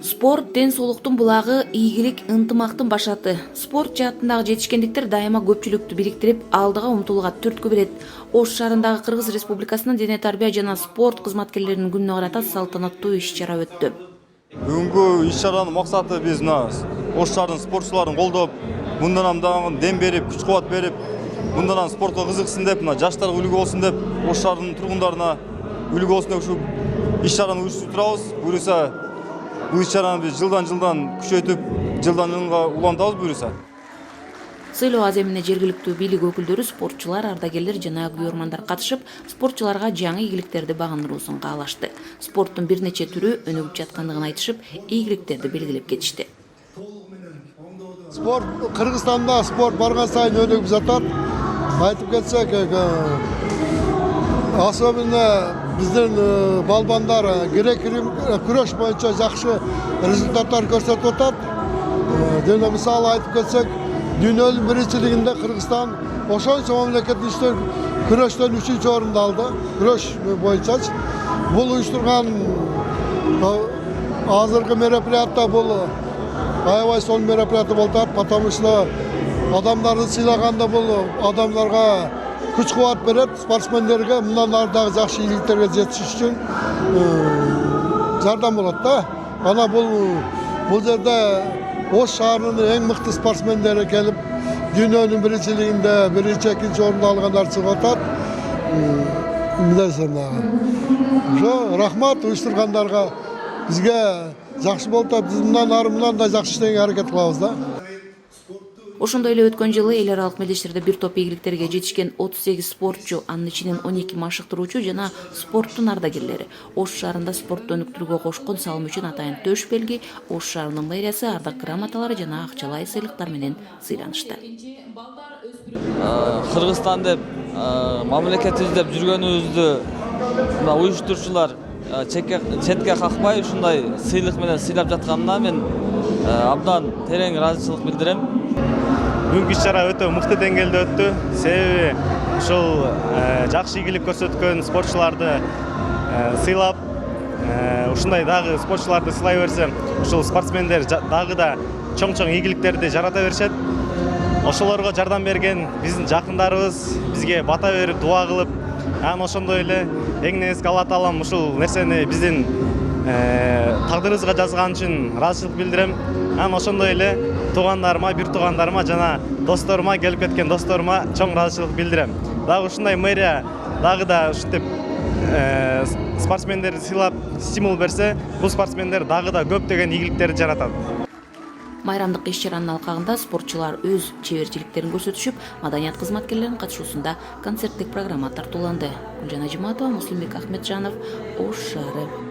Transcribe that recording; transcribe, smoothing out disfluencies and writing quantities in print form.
Спорт ден соолуктун булагы, ийгилик, ынтымактын башаты. Спорт жаатындагы жетишкендиктер дайыма көпчүлүктү бириктирип, алдыга умтулууга түрткү берет. Ош шаарындагы Кыргыз Республикасынын дене тарбия жана спорт кызматкерлеринин күнүнө карата салтанаттуу иш-чара өттү. Бүгүнкү иш-чаранын максаты биз Ош шаарынын спортчуларын колдоп, мындан дагы дем берип, күч-кубат берип, мындан спортко кызыксын деп, жаштарга үлгү болсун деп, Ош шаарынын тургундарына үлгү болсун деп ушу иш-чараны уюштуруп турабыз. Буюрса bu иш-чараны биз жылдан күчөйтүп, жылдан жылга улантабыз буюрса. Сыйлоо аземине жергиликтүү бийлик өкүлдөрү, спортчулар, ардагерлер жана күйөрмандар катышып, спортчуларга жаңы ийгиликтерди багындыруусун каалашты. Спорттун бир нече түрү өнүгүп жаткандыгын айтышып, ийгиликтерди белгилеп кетишти. Спорт Кыргызстанда спорт барган сайын өнүгүп жатат. Айтып кетсек, особенно биздин балбандар грек-рим күрөш боюнча жакшы результаттар көрсөтүп атат. Жана мисалы айтып кетсек, дүйнөнүн биринчилигинде Кыргызстан ошончо мамлекеттин ичинде күрөштөн 3-чү орунду алды. Күрөш боюнча бул уюштурган азыркы мероприятия бул аябай сонун мероприятия болуп атат, потому что адамдарды сыйлаганда бул адамдарга күч-кубат берет, спортсмендерге мындан ары дагы жакшы ийгиликтерге жетиш үчүн жардам болот да. Ана бул жерде Ош шаарынын эң мыкты спортсмендери келип, дүйнөнүн биринчилигинде 1-2 орунду алгандар чыгып атат. Ошо рахмат уюштургандарга. Бизге жакшы болуп атат, биз мындан да жакшы иштегенге аракет кылабыз да. Ошондой эле өткөн жылы эл аралык мелдештерде бир топ ийгиликтерге жетишкен 38 спортчу, анын ичинен 12 машыктыруучу жана спорттун ардагерлери Ош шаарында спортту өнүктүрүүгө кошкон салымы үчүн атайын төш белги, Ош шаарынын мэриясы ардак грамоталары жана акчалай сыйлыктар менен сыйланышты. Кыргызстан деп мамлекетибиз деп жүргөнүбүздү уюштуруучулар четке какпай ушундай сыйлык менен сыйлап жатканына мен абдан терең ыраазычылык билдирем. Бүгүнкү иш-чара өтө мыкты деңгээлде өттү. Себеби ушул жакшы ийгилик көрсөткөн спортчуларды сыйлап, ушундай дагы спортчуларды сыйлай берсе, ушул спортсмендер дагы да чоң-чоң ийгиликтерди жарата беришет. Ошолорго жардам берген биздин жакындарыбыз бизге бата берип, дуа кылып, анан ошондой эле эң негизги Алла таалам ушул нерсени биздин тагдырыбызга жазган үчүн ыраазычылык билдирем. Анан ошондой эле туугандарыма, бир туугандарыма жана досторума, келип кеткен досторума чоң ыраазычылык билдирем. Дагы ушундай мэрия дагы да ушинтип спортсмендерди сыйлап, стимул берсе, бул спортсмендер дагы да көптөгөн ийгиликтерди жаратат. Майрамдык иш-чаранын алкагында спортчулар өз чеберчиликтерин көрсөтүшүп, маданият кызматкерлеринин катышуусунда концерттик программа тартууланды. Гүлжан Ажиматова, Муслимбек Ахметжанов, Ош шаары.